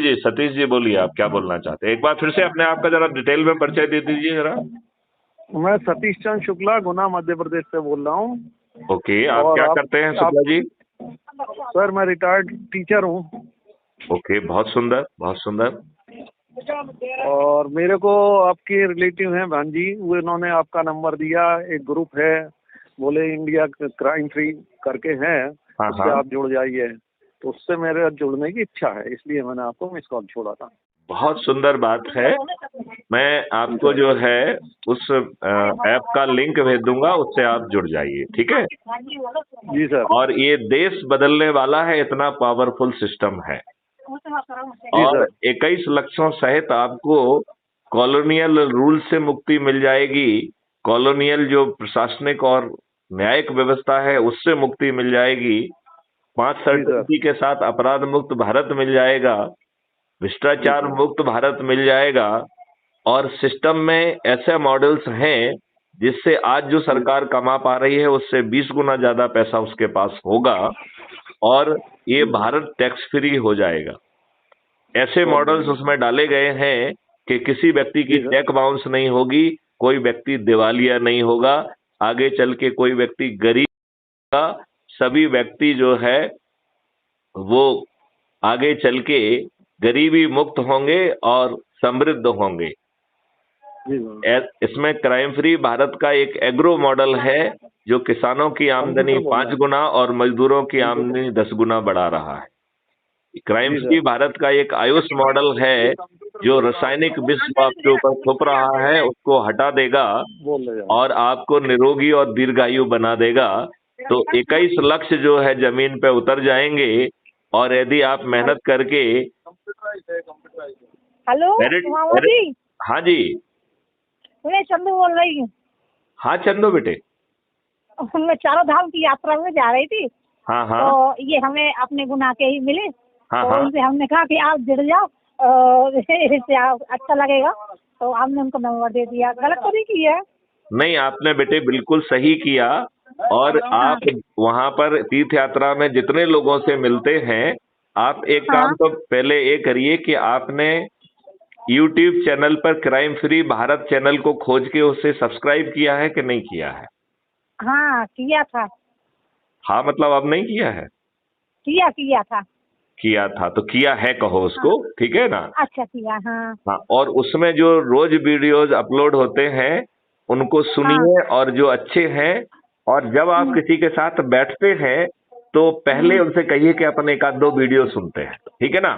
जी सतीश जी बोलिए, आप क्या बोलना चाहते हैं? एक बार फिर से अपने आप का जरा डिटेल में परिचय दे दीजिए जरा। मैं सतीश चंद्र शुक्ला गुना मध्य प्रदेश से बोल रहा हूँ। ओके, आप और क्या करते हैं शुक्ला जी? सर मैं रिटायर्ड टीचर हूँ। ओके, बहुत सुंदर बहुत सुंदर। और मेरे को आपके रिलेटिव हैं भांजी, वो इन्होंने आपका नंबर दिया। एक ग्रुप है बोले इंडिया क्राइम फ्री करके है, हाँ उससे हाँ, आप जुड़ जाइए। तो उससे मेरे जुड़ने की इच्छा है, इसलिए मैंने आपको मिस कॉल छोड़ा था। बहुत सुंदर बात है। मैं आपको जो है उस ऐप का लिंक भेज दूंगा, उससे आप जुड़ जाइए, ठीक है? जी सर। और ये देश बदलने वाला है, इतना पावरफुल सिस्टम है। जी और सर। 21 लक्षों सहित आपको कॉलोनियल रूल से मुक्ति मिल जाएगी। कॉलोनियल जो प्रशासनिक और न्यायिक व्यवस्था है उससे मुक्ति मिल जाएगी। 5 जी सर। सर्टिफिकेट के साथ अपराध मुक्त भारत मिल जाएगा, भ्रष्टाचार मुक्त भारत मिल जाएगा। और सिस्टम में ऐसे मॉडल्स हैं जिससे आज जो सरकार कमा पा रही है उससे 20 गुना ज्यादा पैसा उसके पास होगा, और ये भारत टैक्स फ्री हो जाएगा। ऐसे मॉडल्स उसमें डाले गए हैं कि किसी व्यक्ति की जी सर। चेक बाउंस नहीं होगी, कोई व्यक्ति दिवालिया नहीं होगा, आगे चल के कोई व्यक्ति गरीब का, सभी व्यक्ति जो है वो आगे चल के गरीबी मुक्त होंगे और समृद्ध होंगे। जी सर। इसमें क्राइम फ्री भारत का एक एग्रो मॉडल है जो किसानों की आमदनी कंप्यूटर बोल रहा 5 गुना और मजदूरों की आमदनी 10 गुना बढ़ा रहा है। क्राइम जी फ्री सर। भारत का एक आयुष मॉडल है जो रासायनिक विष आपके ऊपर थोप रहा है उसको हटा देगा बोल रहे और आपको निरोगी और दीर्घायु बना देगा। तो 21 लक्ष्य जो है जमीन पे उतर जाएंगे, और यदि आप मेहनत करके हेलो मेरिट मामा जी, हाँ जी, मैं चंदू बोल रही हूँ। हाँ चंदो बेटे, मैं चारों धाम की यात्रा में जा रही थी, हाँ हाँ तो ये हमें अपने गुना के ही मिले, हाँ तो हाँ, उनसे हमने कहा कि आप जुड़ जाओ, इससे अच्छा लगेगा, तो हमने उनको नंबर दे दिया। गलत तो नहीं किया? नहीं आपने बेटे बिल्कुल सही किया। और आप वहां पर तीर्थ यात्रा में जितने लोगों से मिलते हैं, आप एक काम हाँ तो पहले ये करिए कि आपने YouTube चैनल पर क्राइम फ्री भारत चैनल को खोज के उसे सब्सक्राइब किया है कि नहीं किया है? हाँ किया था। हाँ मतलब अब नहीं किया है? किया था। किया था तो किया है कहो उसको, हाँ ठीक है ना? अच्छा किया। हाँ हाँ, और उसमें जो रोज वीडियोज अपलोड होते हैं उनको हाँ। सुनिए, और जो अच्छे हैं, और जब आप किसी के साथ बैठते हैं तो पहले उनसे कहिए कि अपन एक आध दो वीडियो सुनते हैं, ठीक है ना?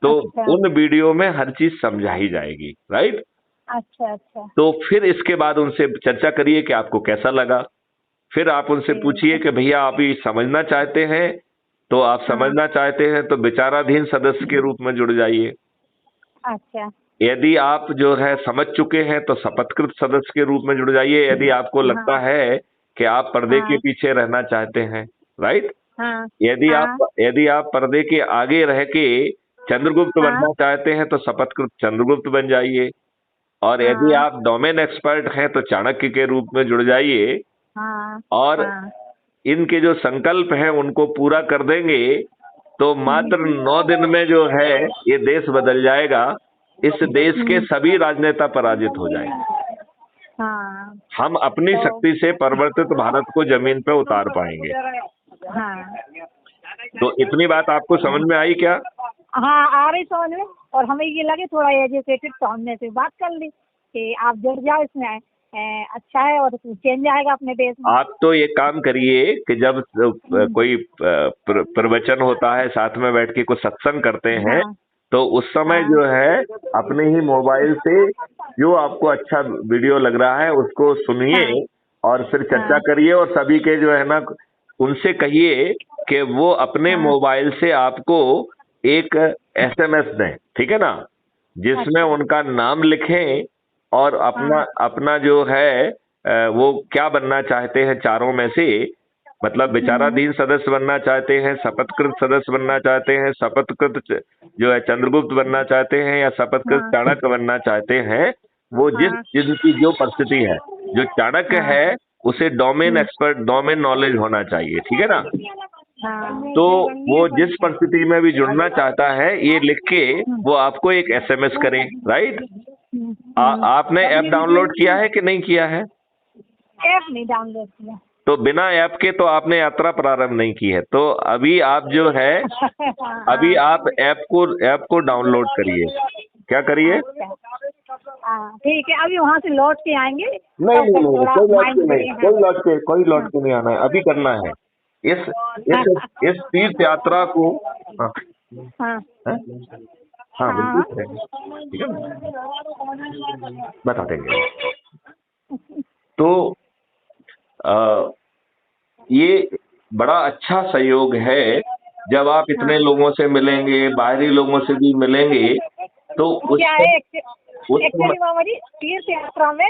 तो अच्छा उन वीडियो में हर चीज समझाई जाएगी, राइट? अच्छा। अच्छा तो फिर इसके बाद उनसे चर्चा करिए कि आपको कैसा लगा। फिर आप उनसे पूछिए कि भैया आप ये समझना चाहते हैं, तो आप हाँ समझना चाहते हैं तो विचाराधीन सदस्य के रूप में जुड़ जाइए। अच्छा यदि आप जो है समझ चुके हैं तो शपथकृत सदस्य के रूप में जुड़ जाइए। यदि आपको लगता हाँ है कि आप पर्दे के हाँ पीछे रहना चाहते हैं, राइट? हाँ हाँ यदि आप पर्दे के आगे रह के चंद्रगुप्त हाँ बनना चाहते हैं तो शपथकृत चंद्रगुप्त बन जाइए। और यदि हाँ आप डोमेन एक्सपर्ट हैं तो चाणक्य के रूप में जुड़ जाइए। हाँ और हाँ। इनके जो संकल्प हैं उनको पूरा कर देंगे तो मात्र 9 दिन में जो है ये देश बदल जाएगा। इस देश के सभी राजनेता पराजित हो जाएंगे। हाँ हम अपनी तो शक्ति से परिवर्तित भारत को जमीन पे उतार पाएंगे। हाँ तो इतनी बात आपको समझ में आई क्या? हाँ आ रही समझ में। और हमें ये लगे थोड़ा एजुकेटेड, तो हमने से बात कर ली कि आप जुड़ जाओ इसमें, अच्छा है और चेंज आएगा अपने देश में। आप तो ये काम करिए कि जब कोई प्रवचन होता है, साथ में बैठ के कुछ सत्संग करते हैं, हाँ तो उस समय हाँ जो है अपने ही मोबाइल से जो आपको अच्छा वीडियो लग रहा है उसको सुनिए हाँ और फिर चर्चा हाँ करिए। और सभी के जो है ना उनसे कहिए कि वो अपने हाँ। मोबाइल से आपको एक SMS दें, ठीक है ना? जिसमें अच्छा उनका नाम लिखें और अपना हाँ अपना जो है वो क्या बनना चाहते हैं चारों में से, मतलब विचाराधीन सदस्य बनना चाहते हैं, शपथकृत सदस्य बनना चाहते हैं, शपथकृत जो है चंद्रगुप्त बनना चाहते हैं, या शपथकृत हाँ चाणक्य बनना चाहते हैं। वो हाँ जिनकी जो परिस्थिति है, जो चाणक्य हाँ। है उसे डोमेन एक्सपर्ट, डोमेन नॉलेज होना चाहिए, ठीक है ना? हाँ। तो वो जिस परिस्थिति में भी जुड़ना चाहता है ये लिख के वो आपको एक SMS करे, राइट? आपने ऐप डाउनलोड किया है कि नहीं किया है? ऐप नहीं डाउनलोड किया। तो बिना ऐप के तो आपने यात्रा प्रारंभ नहीं की है। तो अभी आप जो है अभी आप ऐप को डाउनलोड करिए। क्या करिए? हाँ, ठीक है, अभी वहाँ से लौट के आएंगे। नहीं, तब तक थोड़ा माइंड फ्री है। कोई लौट के नहीं आना है, अभी करना है इस तीर्थ यात्रा को। हाँ हाँ हाँ हाँ, बिल्कुल करेंगे, ठीक है, बता देंगे। तो ये बड़ा अच्छा सहयोग है जब आप इतने लोगों से मिलेंगे, बाहरी लोगों से भी मिलेंगे, तो क्या है एक्चुअली मामा जी, तीर्थ यात्रा में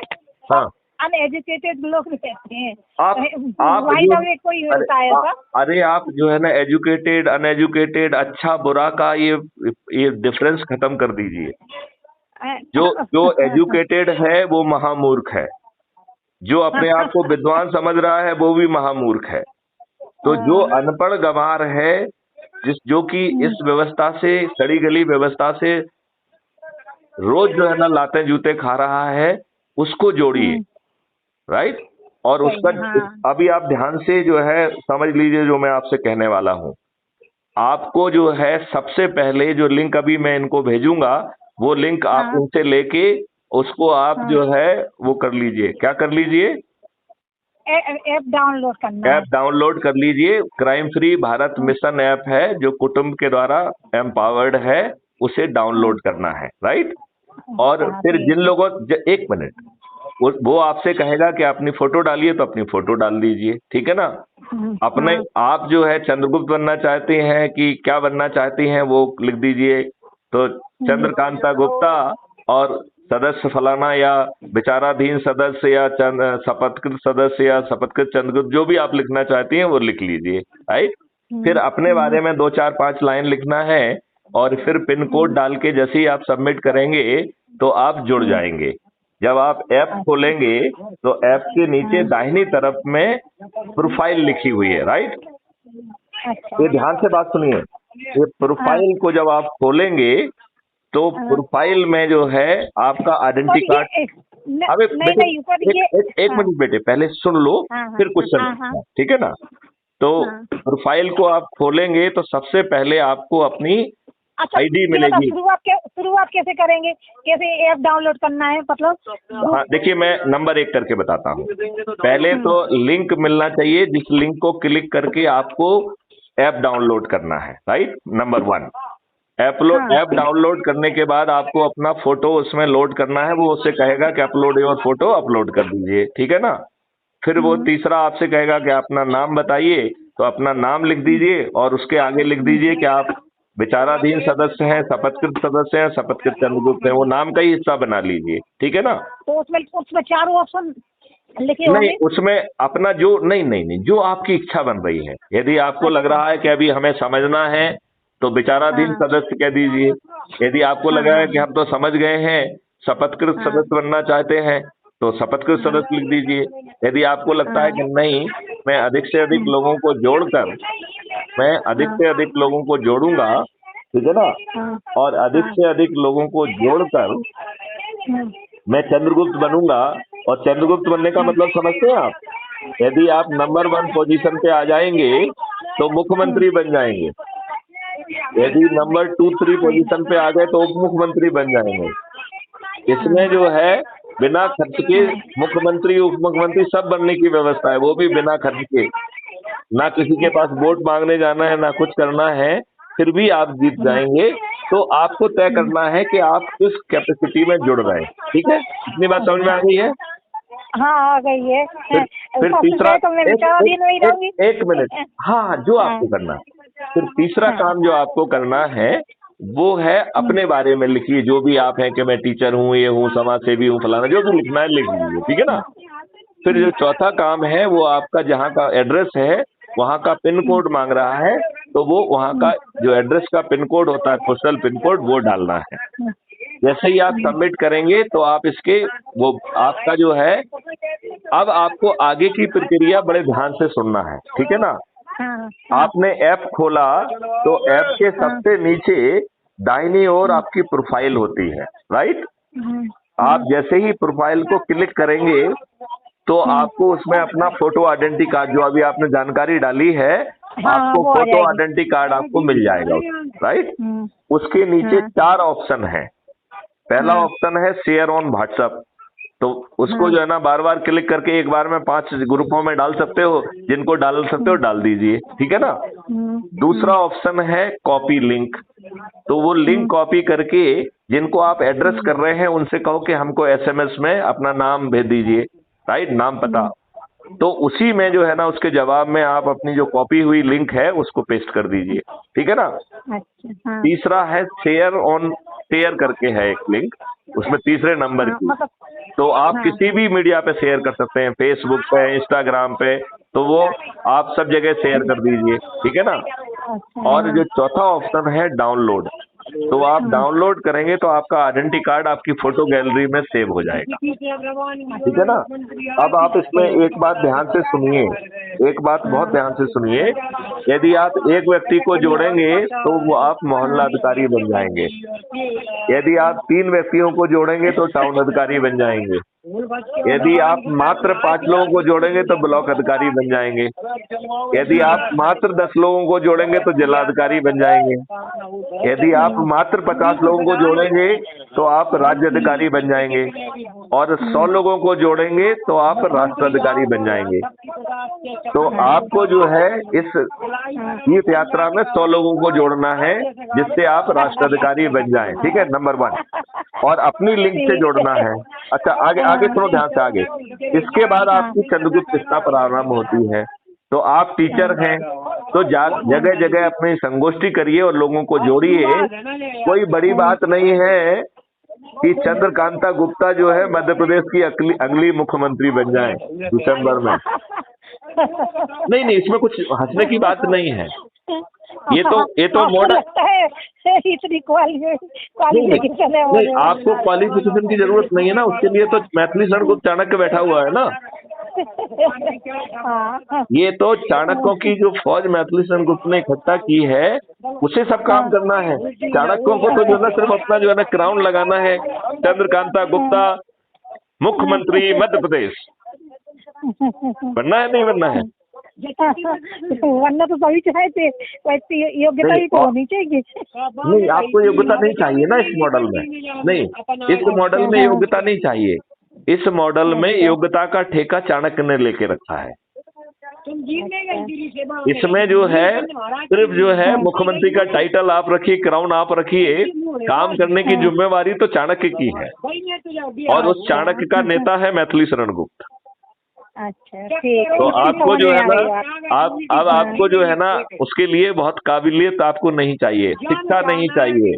हाँ अनएजुकेटेड लोग रहते हैं। आप में कोई होता है ऐसा? अरे आप जो है ना एजुकेटेड अनएजुकेटेड, अच्छा बुरा का ये डिफरेंस खत्म कर दीजिए। जो एजुकेटेड है वो महामूर्ख है, जो अपने आप को विद्वान समझ रहा है वो भी महामूर्ख है। तो जो अनपढ़ गंवार है, जो कि इस व्यवस्था से, सड़ी गली व्यवस्था से रोज जो है ना लाते जूते खा रहा है, उसको जोड़िए, राइट? और उसका अभी आप ध्यान से जो है समझ लीजिए जो मैं आपसे कहने वाला हूँ। आपको जो है सबसे पहले जो लिंक अभी मैं इनको भेजूंगा, वो लिंक आप उनसे लेके उसको आप जो है वो कर लीजिए। क्या कर लीजिए? ऐप डाउनलोड करना। ऐप डाउनलोड कर लीजिए। Crime free Bharat mission app है जो कुटुंब के द्वारा एम्पावर्ड है, उसे डाउनलोड करना है, राइट? और फिर जिन लोगों, एक मिनट, वो आपसे कहेगा कि अपनी फोटो डालिए तो अपनी फोटो डाल दीजिए, ठीक है ना? अपने आप जो है चंद्रगुप्त बनना चाहते हैं कि क्या बनना चाहती हैं वो लिख दीजिए। तो चंद्रकांता गुप्ता और सदस्य फलाना या विचाराधीन सदस्य या शपथकृत सदस्य या शपथकृत चंद्रगुप्त, जो भी आप लिखना चाहती हैं वो लिख लीजिए, राइट? फिर अपने बारे में 2 4 5 लाइन लिखना है और फिर पिन कोड डाल के जैसे ही आप सबमिट करेंगे तो आप जुड़ जाएंगे। जब आप ऐप खोलेंगे तो ऐप के नीचे दाहिनी तरफ में प्रोफाइल लिखी हुई है, राइट? ये ध्यान से बात सुनिए। ये प्रोफाइल को जब आप खोलेंगे तो प्रोफाइल में जो है आपका आइडेंटिटी कार्ड। अबे एक मिनट बेटे, पहले सुन लो फिर क्वेश्चन, ठीक है ना? तो प्रोफाइल को आप खोलेंगे तो सबसे पहले आपको अपनी आईडी मिलेगी। शुरुआत कैसे करेंगे, कैसे ऐप डाउनलोड करना है, मतलब? हाँ देखिए, मैं नंबर 1 करके बताता हूँ। पहले तो लिंक मिलना चाहिए, जिस लिंक को क्लिक करके आपको ऐप डाउनलोड करना है, राइट? नंबर 1। ऐप डाउनलोड करने के बाद आपको अपना फोटो उसमें लोड करना है। वो उससे कहेगा कि अपलोड योर फोटो, अपलोड कर दीजिए, ठीक है ना? फिर वो तीसरा आपसे कहेगा कि अपना नाम बताइए, तो अपना नाम लिख दीजिए और उसके आगे लिख दीजिए कि आप विचाराधीन सदस्य हैं, शपथकृत सदस्य हैं, शपथकृत चंद्रगुप्त हैं, वो नाम का ही हिस्सा बना लीजिए, ठीक है ना? तो उसमें चारों ऑप्शन लिखे नहीं, उसमें अपना जो नहीं, जो आपकी इच्छा बन रही है। यदि आपको लग रहा है कि अभी हमें समझना है तो विचाराधीन सदस्य कह दीजिए। यदि आपको लग रहा है कि हम तो समझ गए हैं, शपथकृत सदस्य बनना चाहते हैं, तो शपथकृत सदस्य लिख दीजिए। यदि आपको लगता है कि नहीं, मैं अधिक से अधिक लोगों को जोड़कर, मैं अधिक से अधिक लोगों को जोड़ूंगा, ठीक है ना, और अधिक से अधिक लोगों को जोड़कर मैं चंद्रगुप्त बनूंगा। और चंद्रगुप्त बनने का मतलब समझते हैं आप? यदि आप नंबर 1 पोजीशन पे आ जाएंगे तो मुख्यमंत्री बन जाएंगे। यदि नंबर 2 3 पोजीशन पे आ गए तो उप मुख्यमंत्री बन जाएंगे। इसमें जो है बिना खर्च के मुख्यमंत्री, उप मुख्यमंत्री सब बनने की व्यवस्था है, वो भी बिना खर्च के। ना किसी के पास वोट मांगने जाना है, ना कुछ करना है, फिर भी आप जीत जाएंगे। तो आपको तय करना है कि आप किस कैपेसिटी में जुड़ रहे हैं, ठीक है? इतनी बात समझ में आ गई है? हाँ, आ गई है। फिर तीसरा, एक मिनट, हाँ, जो आपको करना है। फिर तीसरा काम जो आपको करना है वो है अपने बारे में लिखिए, जो भी आप हैं कि मैं टीचर हूँ, ये हूँ, समाज सेवी हूँ, फलाना, जो भी लिखना है लिख लीजिए, ठीक है ना? फिर जो चौथा काम है वो आपका जहाँ का एड्रेस है वहाँ का पिन कोड मांग रहा है, तो वो वहाँ का जो एड्रेस का पिन कोड होता है, पोस्टल पिन कोड, वो डालना है। जैसे ही आप सबमिट करेंगे तो आप इसके वो आपका जो है, अब आपको आगे की प्रक्रिया बड़े ध्यान से सुनना है, ठीक है ना? आपने ऐप खोला तो ऐप के सबसे नीचे दाहिनी ओर आपकी प्रोफाइल होती है, राइट। आप जैसे ही प्रोफाइल को क्लिक करेंगे तो आपको उसमें अपना फोटो आइडेंटिटी कार्ड, जो अभी आपने जानकारी डाली है, आपको वो आ फोटो जाएगी। आइडेंटिटी कार्ड आपको मिल जाएगा, राइट। उसके नीचे 4 ऑप्शन है। पहला ऑप्शन है शेयर ऑन व्हाट्सएप, तो उसको जो है ना बार बार क्लिक करके एक बार में 5 ग्रुपों में डाल सकते हो, जिनको डाल सकते हो डाल दीजिए, ठीक है ना। दूसरा ऑप्शन है कॉपी लिंक, तो वो लिंक कॉपी करके जिनको आप एड्रेस कर रहे हैं उनसे कहो कि हमको एसएमएस में अपना नाम भेज दीजिए, राइट, नाम पता। तो उसी में जो है ना उसके जवाब में आप अपनी जो कॉपी हुई लिंक है उसको पेस्ट कर दीजिए, ठीक है ना। अच्छा, तीसरा है शेयर ऑन शेयर करके है एक लिंक, उसमें तीसरे नंबर की, तो आप किसी भी मीडिया पे शेयर कर सकते हैं, फेसबुक पे, इंस्टाग्राम पे, तो वो आप सब जगह शेयर कर दीजिए, ठीक है ना। और जो चौथा ऑप्शन है डाउनलोड, तो आप डाउनलोड करेंगे तो आपका आइडेंटिटी कार्ड आपकी फोटो गैलरी में सेव हो जाएगा, ठीक है ना। अब आप इसमें एक बात ध्यान से सुनिए, एक बात बहुत ध्यान से सुनिए। यदि आप एक व्यक्ति को जोड़ेंगे तो वो आप मोहल्ला अधिकारी बन जाएंगे। यदि आप 3 व्यक्तियों को जोड़ेंगे तो टाउन अधिकारी बन जाएंगे। यदि आप मात्र 5 लोगों को जोड़ेंगे तो ब्लॉक अधिकारी बन जाएंगे। यदि आप मात्र 10 लोगों को जोड़ेंगे तो जिलाधिकारी बन जाएंगे। यदि आप मात्र 50 लोगों को जोड़ेंगे तो आप राज्य अधिकारी बन जाएंगे, और 100 लोगों को जोड़ेंगे तो आप राष्ट्र अधिकारी बन जाएंगे। तो आपको जो है इस तीर्थ यात्रा में 100 लोगों को जोड़ना है जिससे आप राष्ट्र अधिकारी बन जाएं, ठीक है, नंबर 1, और अपनी लिंक से जोड़ना है। अच्छा, आगे आगे सुनो ध्यान से आगे। इसके बाद आपकी चंद्रगुप्त शिक्षा प्रारंभ होती है। तो आप टीचर हैं तो जगह जगह अपनी संगोष्ठी करिए और लोगों को जोड़िए। कोई बड़ी बात नहीं है कि चंद्रकांता गुप्ता जो है मध्य प्रदेश की अगली मुख्यमंत्री बन जाए दिसंबर में। नहीं नहीं, इसमें कुछ हंसने की बात नहीं है। ये तो मॉडल है, इतनी क्वालिफिकेशन है। नहीं, आपको क्वालिफिकेशन की जरूरत नहीं है ना, उसके लिए तो मैथिली शरण गुप्त चाणक्य बैठा हुआ है ना। ये तो चाणक्यों की जो फौज मैथिली शरण गुप्त ने इकट्ठा की है उसे सब काम करना है। चाणक्यों को तो जो है ना सिर्फ अपना जो है ना क्राउन लगाना है, चंद्रकांता गुप्ता मुख्यमंत्री मध्य प्रदेश, बनना है नहीं बनना है। वरना तो सभी चाहते, वैसे योग्यता ही तो होनी चाहिए। नहीं, आपको योग्यता नहीं चाहिए ना इस मॉडल में। नहीं, इस मॉडल में योग्यता नहीं चाहिए। इस मॉडल में योग्यता का ठेका चाणक्य ने लेके रखा है। इसमें जो है सिर्फ जो है मुख्यमंत्री का टाइटल आप रखिए, क्राउन आप रखिए, काम करने की जिम्मेवारी तो चाणक्य की है, और उस चाणक्य का नेता है मैथिली शरण गुप्त। अच्छा, ठीक। तो आपको जो है ना आपको जो है ना उसके लिए बहुत काबिलियत आपको नहीं चाहिए, शिक्षा नहीं चाहिए।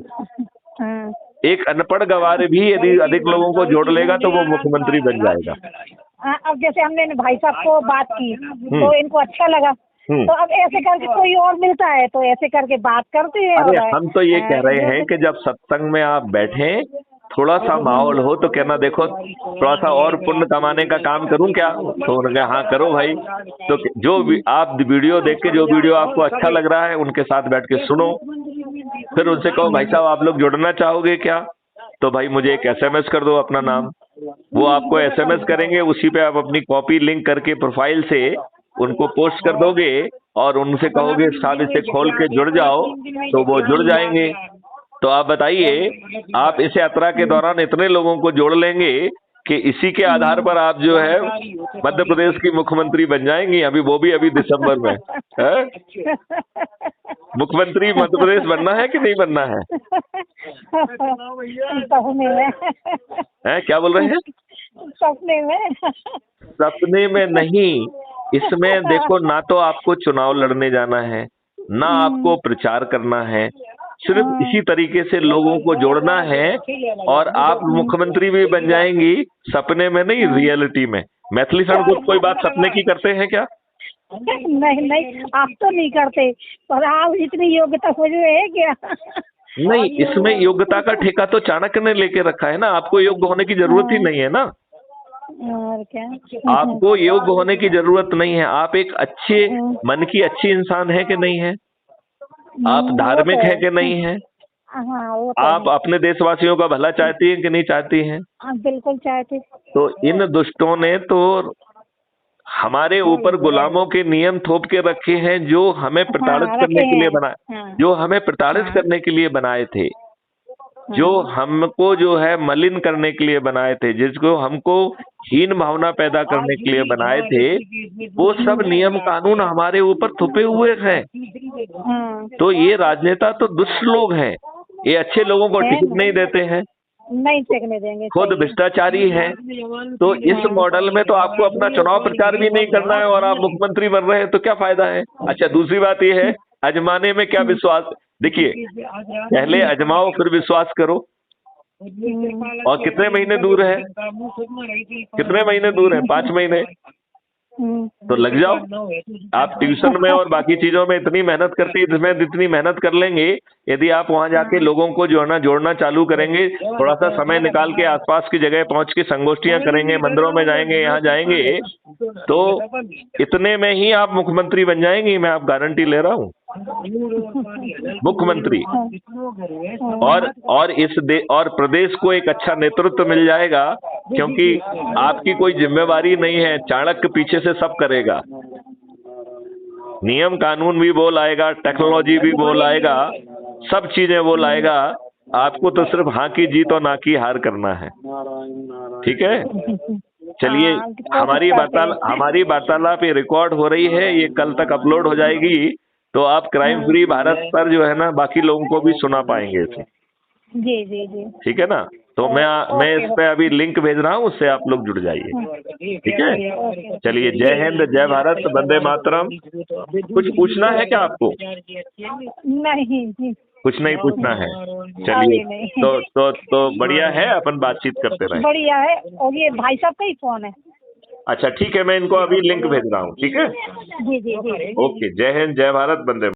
एक अनपढ़ गवार भी यदि अधिक लोगों को जोड़ लेगा तो वो मुख्यमंत्री बन जाएगा। अब जैसे हमने भाई साहब को बात की तो इनको अच्छा लगा, तो अब ऐसे करके कोई और मिलता है तो ऐसे करके बात करते हैं। अरे हम तो ये कह रहे हैं कि जब सत्संग में आप बैठे, थोड़ा सा माहौल हो तो कहना देखो थोड़ा सा और पुण्य कमाने का काम करूं क्या, तो उन्होंने कहा हाँ करो भाई। तो जो आप वीडियो देख के जो वीडियो आपको अच्छा लग रहा है उनके साथ बैठ के सुनो, फिर उनसे कहो भाई साहब आप लोग जुड़ना चाहोगे क्या, तो भाई मुझे एक एसएमएस कर दो अपना नाम। वो आपको एसएमएस करेंगे, उसी पे आप अपनी कॉपी लिंक करके प्रोफाइल से उनको पोस्ट कर दोगे और उनसे कहोगे साहब इसे खोल के जुड़ जाओ, तो वो जुड़ जाएंगे। तो आप बताइए, आप इस यात्रा के दौरान इतने लोगों को जोड़ लेंगे कि इसी के आधार पर आप जो है मध्य प्रदेश की मुख्यमंत्री बन जाएंगी। अभी दिसंबर में है? मुख्यमंत्री मध्य प्रदेश बनना है कि नहीं बनना है? सपने में है क्या बोल रहे हैं? सपने में सपने में नहीं, इसमें देखो ना तो आपको चुनाव लड़ने जाना है ना आपको प्रचार करना है, सिर्फ इसी तरीके से लोगों को जोड़ना है और आप मुख्यमंत्री भी बन जाएंगी, सपने में नहीं रियलिटी में। मैथिली शरण गुप्त कोई बात सपने की करते हैं क्या? नहीं, आप तो नहीं करते, पर आप इतनी योग्यता हो है क्या? नहीं, इसमें योग्यता का ठेका तो चाणक्य ने लेके रखा है ना, आपको योग्य होने की जरूरत ही नहीं है ना। और क्या। आपको योग्य होने की जरूरत नहीं है। आप एक अच्छे मन की अच्छी इंसान है कि नहीं है? आप वो धार्मिक तो है कि नहीं है? हाँ वो तो आप है। अपने देशवासियों का भला चाहती हैं कि नहीं चाहती हैं? हाँ, बिल्कुल चाहते। तो इन दुष्टों ने तो हमारे ऊपर गुलामों के नियम थोप के रखे हैं, जो हमें प्रताड़ित हाँ करने रखे के लिए हैं। बनाए, हाँ जो हमें प्रताड़ित हाँ करने के लिए बनाए थे, जो हमको जो है मलिन करने के लिए बनाए थे, जिसको हमको हीन भावना पैदा करने के लिए बनाए थे, वो सब नियम कानून हमारे ऊपर थोपे हुए हैं। हाँ तो ये राजनेता तो दुष्ट लोग हैं, ये अच्छे लोगों को है टिकट ना। नहीं देते हैं, नहीं टिकने देंगे। खुद सही है। भ्रष्टाचारी हैं। तो इस मॉडल में तो आपको अपना चुनाव प्रचार भी नहीं करना है और आप मुख्यमंत्री बन रहे हैं, तो क्या फायदा है? अच्छा, दूसरी बात यह है, आजमाने में क्या विश्वास। देखिए, पहले आजमाओ फिर विश्वास करो। और कितने महीने दूर है? कितने महीने दूर है? 5 महीने। तो लग जाओ। आप ट्यूशन में और बाकी चीजों में इतनी मेहनत करती है, इसमें इतनी मेहनत कर लेंगे, यदि आप वहां जाके लोगों को जो है ना जोड़ना चालू करेंगे, थोड़ा सा समय निकाल के आसपास की जगह पहुंच के संगोष्ठियां करेंगे, मंदिरों में जाएंगे, यहाँ जाएंगे, तो इतने में ही आप मुख्यमंत्री बन जाएंगी। मैं आप गारंटी ले रहा हूँ, मुख्यमंत्री। और प्रदेश को एक अच्छा नेतृत्व मिल जाएगा, क्योंकि आपकी कोई जिम्मेवारी नहीं है। चाणक्य पीछे से सब करेगा, नियम कानून भी वो लाएगा, टेक्नोलॉजी भी वो लाएगा, सब चीजें वो लाएगा। आपको तो सिर्फ हाँ की जीत और ना की हार करना है। ठीक है, चलिए। हमारी वार्तालाप ये रिकॉर्ड हो रही है, ये कल तक अपलोड हो जाएगी, तो आप क्राइम फ्री भारत पर जो है ना बाकी लोगों को भी सुना पाएंगे इसे। जी जी जी। ठीक है ना? तो मैं इस पे अभी लिंक भेज रहा हूँ, उससे आप लोग जुड़ जाइए। ठीक है, चलिए। जय हिंद, जय भारत, वंदे मातरम। कुछ पूछना है क्या आपको? नहीं, कुछ नहीं पूछना है। चलिए, तो बढ़िया है, अपन बातचीत करते रहें। बढ़िया है। और ये भाई साहब का ही फोन है। अच्छा, ठीक है, मैं इनको अभी लिंक भेज रहा हूँ। ठीक है, जी जी जी। ओके। जय हिंद, जय भारत, वंदे